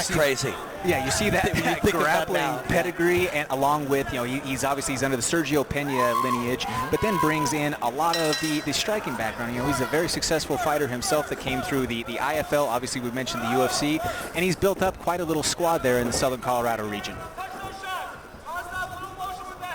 crazy? Yeah, you see that grappling pedigree, and along with, he's under the Sergio Pena lineage, but then brings in a lot of the striking background. He's a very successful fighter himself that came through the IFL. Obviously, we mentioned the UFC, and he's built up quite a little squad there in the Southern Colorado region.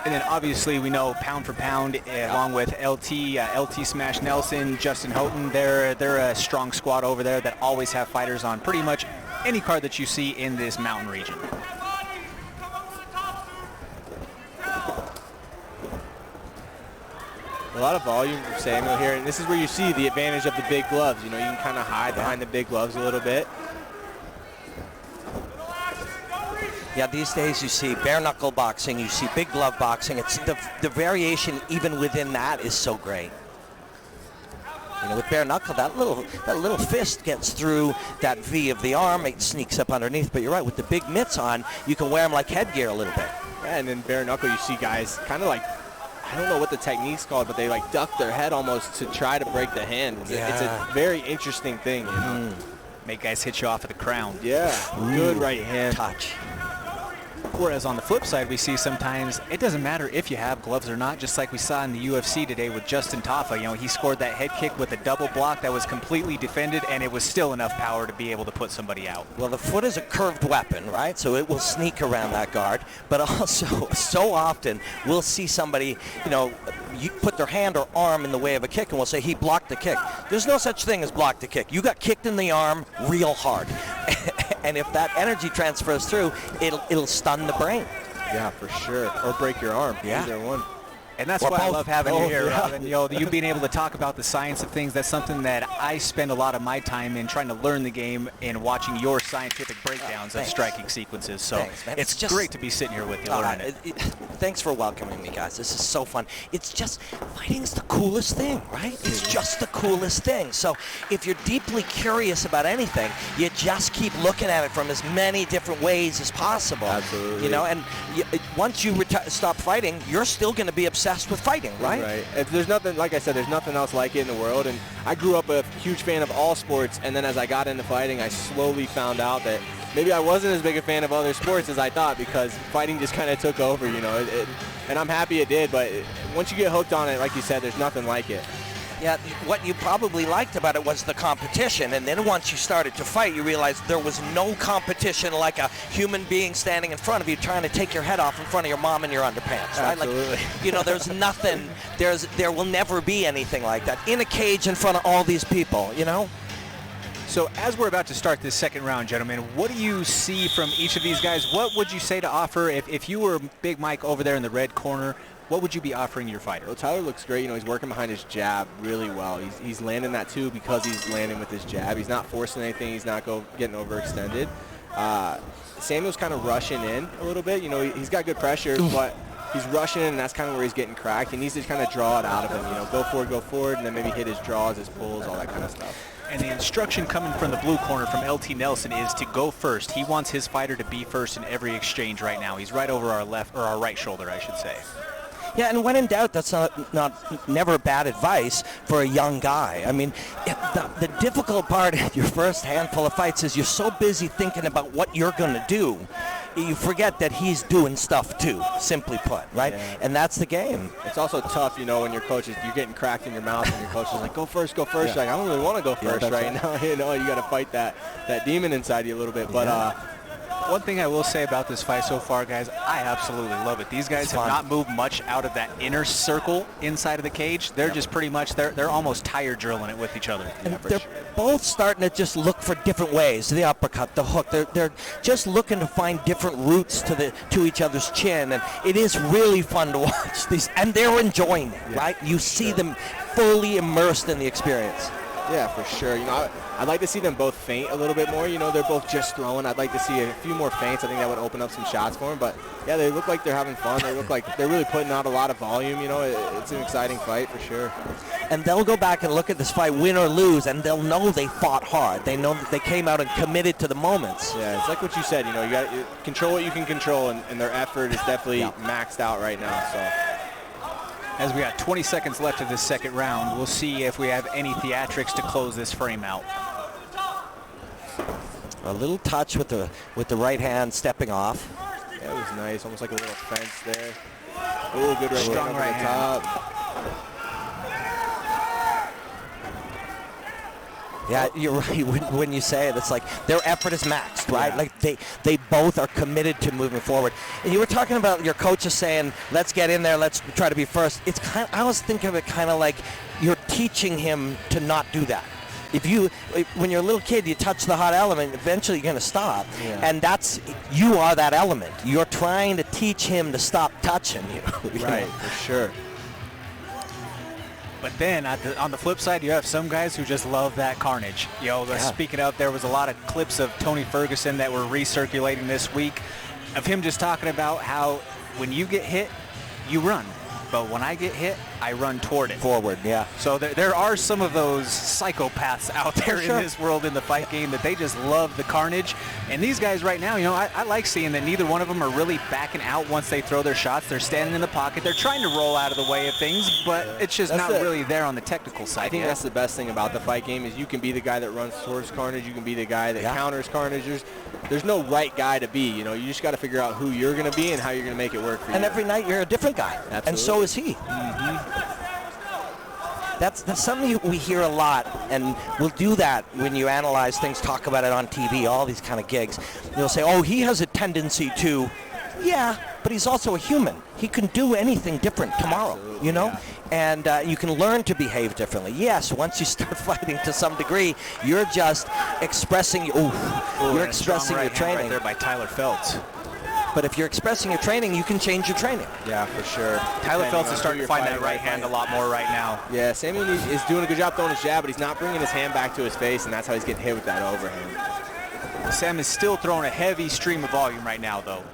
And then obviously we know pound for pound, along with LT Smash Nelson, Justin Houghton, they're a strong squad over there that always have fighters on pretty much any card that you see in this mountain region. A lot of volume from Sameul here, and this is where you see the advantage of the big gloves. You can kind of hide behind the big gloves a little bit. Yeah, these days you see bare knuckle boxing, you see big glove boxing. It's the variation even within that is so great. With bare knuckle, that little fist gets through that V of the arm. It sneaks up underneath. But you're right, with the big mitts on, you can wear them like headgear a little bit. Yeah, and then bare knuckle, you see guys kind of like, I don't know what the technique's called, but they like duck their head almost to try to break the hand. It's a very interesting thing. Make guys hit you off of the crown. Yeah, good right hand. Touch. Whereas on the flip side, we see sometimes it doesn't matter if you have gloves or not, just like we saw in the UFC today with Justin Tafa. He scored that head kick with a double block that was completely defended, and it was still enough power to be able to put somebody out. Well, the foot is a curved weapon, right? So it will sneak around that guard. But also, so often, we'll see somebody, you put their hand or arm in the way of a kick, and we'll say, he blocked the kick. There's no such thing as blocked the kick. You got kicked in the arm real hard. And if that energy transfers through, it'll stun the brain. Yeah, for sure. Or break your arm. Yeah. Either one. And that's why I love having you here, Robin. You being able to talk about the science of things, that's something that I spend a lot of my time in, trying to learn the game and watching your scientific breakdowns of striking sequences. So it's just great to be sitting here with you learning it. Thanks for welcoming me, guys. This is so fun. It's just, fighting's the coolest thing, right? It's just the coolest thing. So if you're deeply curious about anything, you just keep looking at it from as many different ways as possible. Absolutely. And once you stop fighting, you're still going to be obsessed with fighting, right? Right. There's nothing, like I said, there's nothing else like it in the world. And I grew up a huge fan of all sports, and then as I got into fighting, I slowly found out that maybe I wasn't as big a fan of other sports as I thought, because fighting just kind of took over, and I'm happy it did. But once you get hooked on it, like you said, there's nothing like it. Yeah, what you probably liked about it was the competition, and then once you started to fight, you realized there was no competition like a human being standing in front of you trying to take your head off in front of your mom in your underpants, right? Absolutely. Like, there's nothing, there will never be anything like that in a cage in front of all these people, So as we're about to start this second round, gentlemen, what do you see from each of these guys? What would you say to offer if you were Big Mike over there in the red corner? What would you be offering your fighter? Well, Tyler looks great. He's working behind his jab really well. He's landing that too because he's landing with his jab. He's not forcing anything. He's not getting overextended. Samuel's kind of rushing in a little bit. He's got good pressure, but he's rushing in, and that's kind of where he's getting cracked. He needs to kind of draw it out of him. Go forward, and then maybe hit his draws, his pulls, all that kind of stuff. And the instruction coming from the blue corner from LT Nelson is to go first. He wants his fighter to be first in every exchange right now. He's right over our right shoulder, I should say. Yeah, and when in doubt, that's never bad advice for a young guy. I mean, the difficult part in your first handful of fights is you're so busy thinking about what you're going to do, you forget that he's doing stuff too, simply put, right? Yeah. And that's the game. It's also tough, when your coach is, you're getting cracked in your mouth, and your coach is like, go first. Yeah. You're like, I don't really want to go first right now. You got to fight that demon inside you a little bit. But one thing I will say about this fight so far, guys, I absolutely love it. These guys have not moved much out of that inner circle inside of the cage. They're just pretty much, they're almost tire drilling it with each other. And they're both starting to just look for different ways. The uppercut, the hook. They're just looking to find different routes to each other's chin. And it is really fun to watch these. And they're enjoying it, right? You see them fully immersed in the experience. Yeah, for sure. I'd like to see them both feint a little bit more. They're both just throwing. I'd like to see a few more feints. I think that would open up some shots for them. But, yeah, they look like they're having fun. They look like they're really putting out a lot of volume. It's an exciting fight for sure. And they'll go back and look at this fight, win or lose, and they'll know they fought hard. They know that they came out and committed to the moments. Yeah, it's like what you said. You got to control what you can control, and their effort is definitely maxed out right now. So. As we got 20 seconds left of this second round, we'll see if we have any theatrics to close this frame out. A little touch with the right hand stepping off. Yeah, it was nice, almost like a little fence there. Oh, good right Strong hand over right the hand. top. Yeah, you're right. When you say it, it's like their effort is maxed, right? Yeah. Like they both are committed to moving forward. And you were talking about your coaches saying, "Let's get in there. Let's try to be first." It's kind. I was thinking of it kind of like you're teaching him to not do that. When you're a little kid, you touch the hot element, eventually you're going to stop. Yeah. And you are that element. You're trying to teach him to stop touching you. Right, for sure. But then on the flip side, you have some guys who just love that carnage. Speaking of, there was a lot of clips of Tony Ferguson that were recirculating this week of him just talking about how when you get hit, you run. But when I get hit, I run toward it. Forward, yeah. So there are some of those psychopaths out there in this world in the fight game that they just love the carnage. And these guys right now, I like seeing that neither one of them are really backing out once they throw their shots. They're standing in the pocket. They're trying to roll out of the way of things, but it's just not really there on the technical side. I think that's the best thing about the fight game is you can be the guy that runs towards carnage. You can be the guy that counters carnage. There's no right guy to be. You just got to figure out who you're going to be and how you're going to make it work for you. And every night you're a different guy. Absolutely. And so is he. That's something we hear a lot, and we'll do that when you analyze things, talk about it on TV, all these kind of gigs. You'll say, oh, he has a tendency to, yeah, but he's also a human. He can do anything different tomorrow, Absolutely, you know? yeah. And you can learn to behave differently. Yes, once you start fighting to some degree, you're just expressing, you're expressing your training. Right there by Tyler Feltz. But if you're expressing your training, you can change your training. Yeah, for sure. Tyler Depending Feltz on is starting who to find you're that right fighting. hand a lot more right now. Yeah, Sameul is doing a good job throwing his jab, but he's not bringing his hand back to his face, and that's how he's getting hit with that overhand. Sam is still throwing a heavy stream of volume right now, though.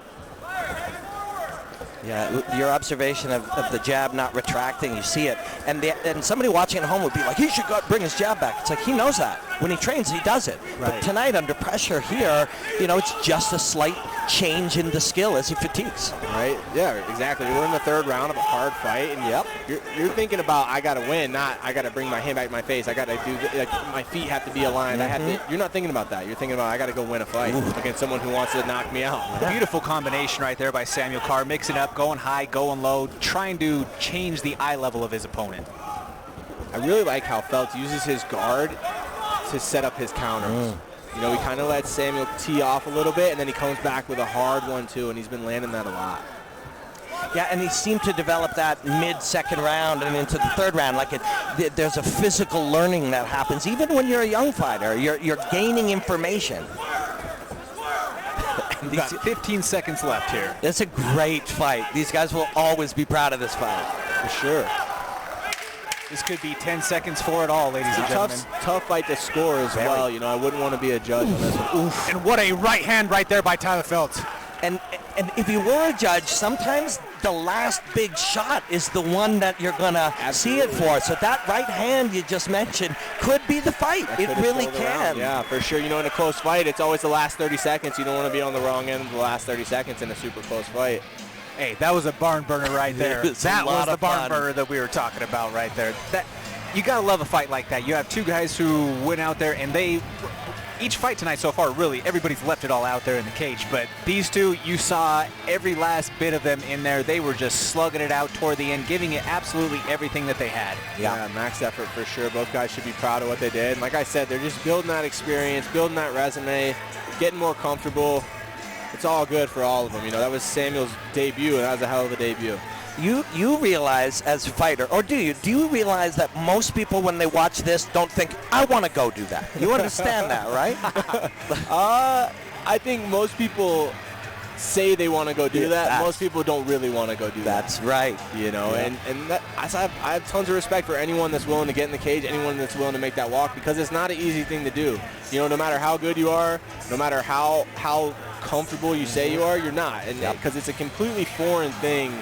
Yeah, your observation of the jab not retracting, you see it. And somebody watching at home would be like, he should bring his jab back. It's like, he knows that. When he trains, he does it. Right. But tonight, under pressure here, it's just a slight change in the skill as he fatigues. Right? Yeah, exactly. We're in the third round of a hard fight, and you're thinking about, I got to win, not I got to bring my hand back to my face. I got to do, my feet have to be aligned. You're not thinking about that. You're thinking about, I got to go win a fight against someone who wants to knock me out. Yeah. Beautiful combination right there by Sameul Carr, mixing up, going high, going low, trying to change the eye level of his opponent. I really like how Feltz uses his guard to set up his counters. He kind of lets Sameul tee off a little bit, and then he comes back with a hard one, too, and he's been landing that a lot. Yeah, and he seemed to develop that mid-second round and into the third round. There's a physical learning that happens. Even when you're a young fighter, you're gaining information. We've got 15 seconds left here. It's a great fight. These guys will always be proud of this fight. For sure. This could be 10 seconds for it all, ladies and gentlemen. Tough fight to score as well. I wouldn't want to be a judge on this one. Oof. And what a right hand right there by Tyler Feltz. And if you were a judge, sometimes the last big shot is the one that you're going to see it for. So that right hand you just mentioned could be the fight. It really can. Yeah, for sure. In a close fight, it's always the last 30 seconds. You don't want to be on the wrong end of the last 30 seconds in a super close fight. Hey, that was a barn burner right there. That was the barn burner that we were talking about right there. You got to love a fight like that. You have two guys who went out there, and each fight tonight so far, really, everybody's left it all out there in the cage. But these two, you saw every last bit of them in there. They were just slugging it out toward the end, giving it absolutely everything that they had. Yeah, max effort for sure. Both guys should be proud of what they did. And like I said, they're just building that experience, building that resume, getting more comfortable. It's all good for all of them. That was Samuel's debut, and that was a hell of a debut. You realize as a fighter, or do you realize that most people when they watch this don't think, I want to go do that? You understand that, right? I think most people say they want to go do that. Most people don't really want to go do that. That's right. And I have tons of respect for anyone that's willing to get in the cage, anyone that's willing to make that walk, because it's not an easy thing to do. No matter how good you are, no matter how comfortable you say you are, you're not. And because it's a completely foreign thing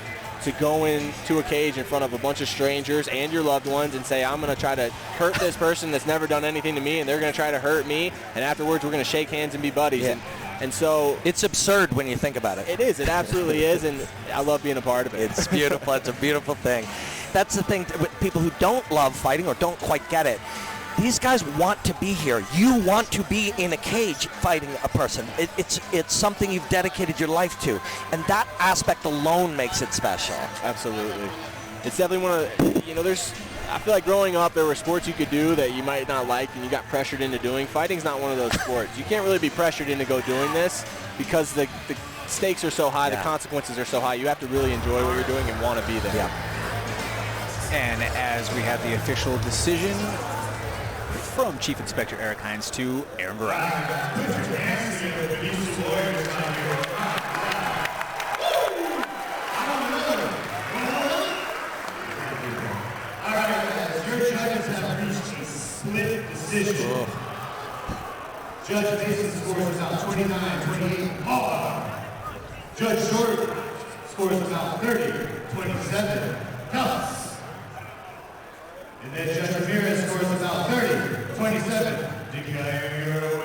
to go into a cage in front of a bunch of strangers and your loved ones and say, I'm going to try to hurt this person that's never done anything to me, and they're going to try to hurt me, and afterwards we're going to shake hands and be buddies. Yeah. And so it's absurd when you think about it. It is. It absolutely is, and I love being a part of it. It's beautiful. It's a beautiful thing. That's the thing with people who don't love fighting or don't quite get it. These guys want to be here. You want to be in a cage fighting a person. It's something you've dedicated your life to, and that aspect alone makes it special. Absolutely. It's definitely one of, I feel like growing up there were sports you could do that you might not like and you got pressured into doing. Fighting's not one of those sports. You can't really be pressured into go doing this because the stakes are so high, the consequences are so high. You have to really enjoy what you're doing and want to be there. Yeah. And as we have the official decision from Chief Inspector Eric Hines to Aaron Varane. All right, your judges have reached a split decision. Judge Mason scores about 29-28, Paul. Judge Short scores about 30-27, Cuffs. And then Judge Ramirez scores about 30-27, declare your